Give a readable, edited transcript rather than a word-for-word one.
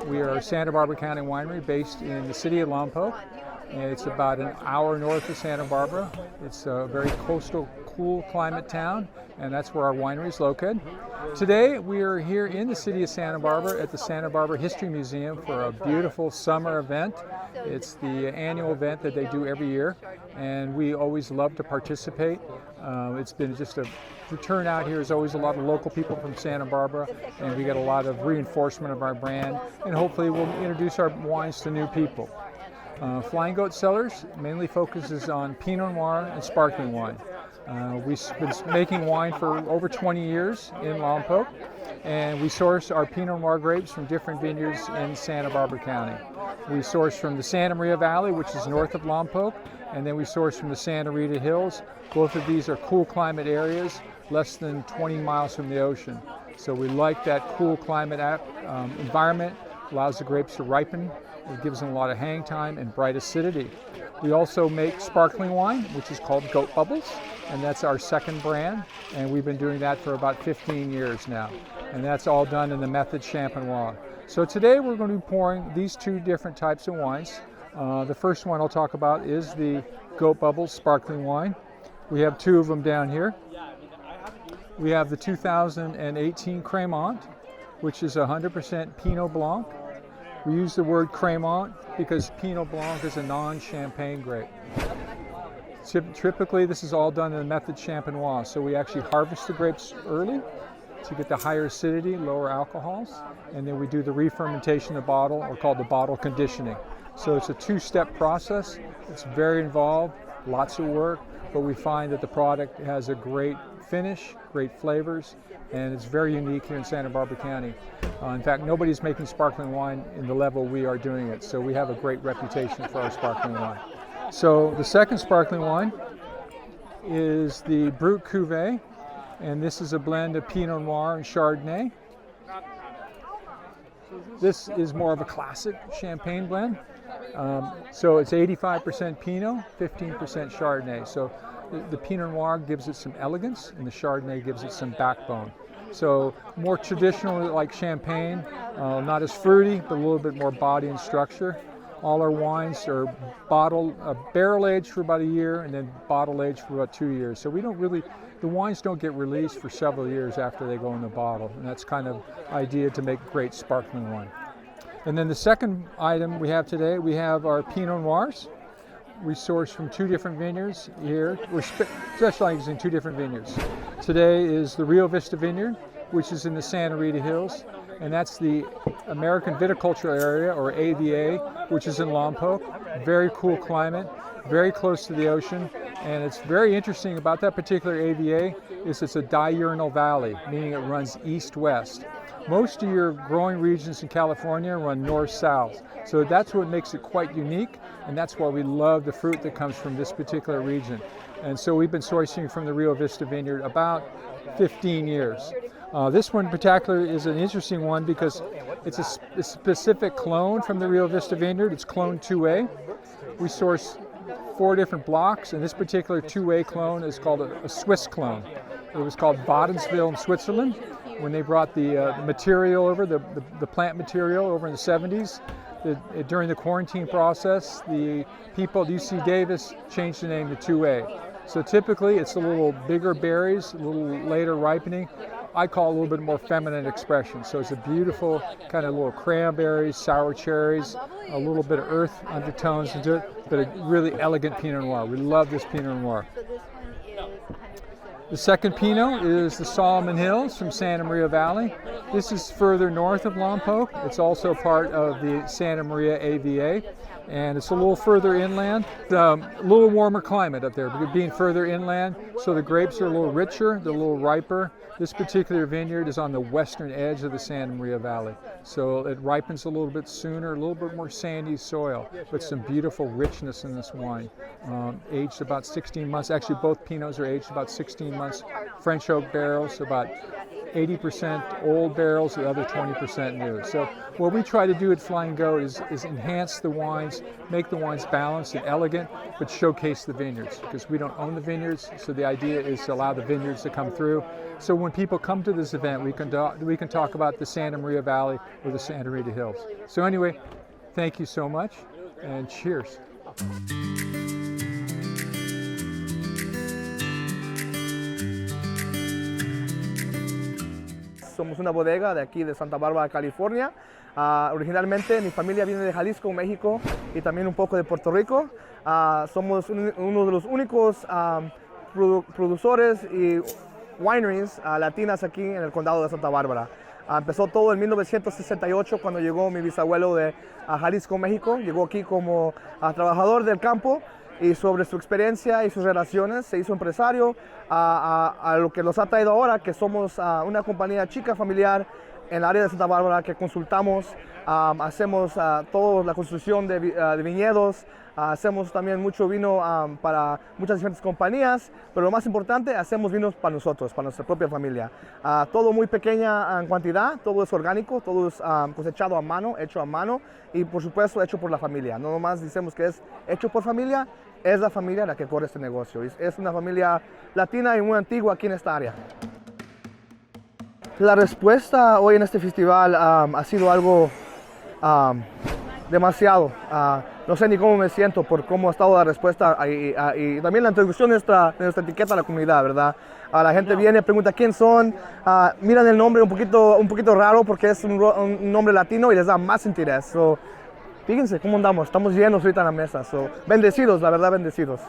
We are a Santa Barbara County winery based in the city of Lompoc. And it's about an hour north of Santa Barbara. It's a very coastal, cool climate town, and that's where our winery is located. Today we are here in the city of Santa Barbara at the Santa Barbara History Museum for a beautiful summer event. It's the annual event that they do every year, and we always love to participate. It's been just the turnout here is always a lot of local people from Santa Barbara, and we get a lot of reinforcement of our brand, and hopefully we'll introduce our wines to new people. Flying Goat Cellars mainly focuses on Pinot Noir and sparkling wine. We've been making wine for over 20 years in Lompoc, and we source our Pinot Noir grapes from different vineyards in Santa Barbara County. We source from the Santa Maria Valley, which is north of Lompoc, and then we source from the Santa Rita Hills. Both of these are cool climate areas, less than 20 miles from the ocean. So we like that cool climate environment, allows the grapes to ripen. It gives them a lot of hang time and bright acidity. We also make sparkling wine, which is called Goat Bubbles, and that's our second brand, and we've been doing that for about 15 years now. And that's all done in the method Champenois. So today we're going to be pouring these two different types of wines. The first one I'll talk about is the Goat Bubbles sparkling wine. We have two of them down here. We have the 2018 Crémant, which is 100% Pinot Blanc. We use the word Crémant because Pinot Blanc is a non-champagne grape. Typically, this is all done in the method Champenois, so we actually harvest the grapes early to get the higher acidity, lower alcohols, and then we do the re-fermentation in the bottle, or called the bottle conditioning. So it's a two-step process. It's very involved, lots of work, but we find that the product has a great finish, great flavors, and it's very unique here in Santa Barbara County. In fact, nobody's making sparkling wine in the level we are doing it, so we have a great reputation for our sparkling wine. So the second sparkling wine is the Brut Cuvée, and this is a blend of Pinot Noir and Chardonnay. This is more of a classic champagne blend. So it's 85% Pinot, 15% Chardonnay. So the Pinot Noir gives it some elegance, and the Chardonnay gives it some backbone. So more traditional, like champagne, not as fruity, but a little bit more body and structure. All our wines are barrel aged for about a year, and then bottle aged for about 2 years. So the wines don't get released for several years after they go in the bottle, and that's kind of idea to make great sparkling wine. And then the second item we have today, we have our Pinot Noirs. We source from two different vineyards here. We're specializing in two different vineyards. Today is the Rio Vista Vineyard, which is in the Santa Rita Hills, and that's the American Viticultural Area, or AVA, which is in Lompoc. Very cool climate, very close to the ocean, and it's very interesting about that particular AVA is it's a diurnal valley, meaning it runs east-west. Most of your growing regions in California run north-south, so that's what makes it quite unique, and that's why we love the fruit that comes from this particular region. And so we've been sourcing from the Rio Vista Vineyard about 15 years. This one in particular is an interesting one because it's a specific clone from the Rio Vista Vineyard. It's clone 2A. We source 4 different blocks, and this particular 2A clone is called a Swiss clone. It was called Wadenswil in Switzerland. When they brought the material over, the plant material over in the 70s, during the quarantine process, the people at UC Davis changed the name to 2A. So typically it's a little bigger berries, a little later ripening. I call it a little bit more feminine expression. So it's a beautiful kind of little cranberries, sour cherries, a little bit of earth undertones into it, but a really elegant Pinot Noir. We love this Pinot Noir. The second Pinot is the Solomon Hills from Santa Maria Valley. This is further north of Lompoc. It's also part of the Santa Maria AVA, and it's a little further inland. A little warmer climate up there, being further inland, so the grapes are a little richer, they're a little riper. This particular vineyard is on the western edge of the Santa Maria Valley, so it ripens a little bit sooner, a little bit more sandy soil, but some beautiful richness in this wine. Aged about 16 months. Actually, both Pinots are aged about 16 months. French oak barrels, about 80% old barrels, the other 20% new. So what we try to do at Flying Goat is enhance the wines, make the wines balanced and elegant, but showcase the vineyards, because we don't own the vineyards, so the idea is to allow the vineyards to come through. So when people come to this event, we can talk about the Santa Maria Valley or the Santa Rita Hills. So anyway, thank you so much, and cheers. Somos una bodega de aquí de Santa Bárbara, California. Originalmente mi familia viene de Jalisco, México, y también un poco de Puerto Rico. Somos uno de los únicos productores y wineries latinas aquí en el condado de Santa Bárbara. Empezó todo en 1968 cuando llegó mi bisabuelo de Jalisco, México. Llegó aquí como trabajador del campo, y sobre su experiencia y sus relaciones se hizo empresario a lo que nos ha traído ahora, que somos una compañía chica familiar en el área de Santa Bárbara que consultamos, hacemos toda la construcción de viñedos, hacemos también mucho vino para muchas diferentes compañías, pero lo más importante, hacemos vinos para nosotros, para nuestra propia familia. Todo muy pequeña en cantidad, todo es orgánico, todo es cosechado a mano, hecho a mano, y por supuesto hecho por la familia. No nomás decimos que es hecho por familia, es la familia la que corre este negocio. Es una familia latina y muy antigua aquí en esta área. La respuesta hoy en este festival ha sido algo demasiado. No sé ni cómo me siento por cómo ha estado la respuesta y también la introducción de nuestra etiqueta a la comunidad, ¿verdad? La gente viene, pregunta quién son, miran el nombre un poquito raro porque es un nombre latino y les da más interés. Fíjense cómo andamos, estamos llenos ahorita en la mesa. Bendecidos, la verdad, bendecidos.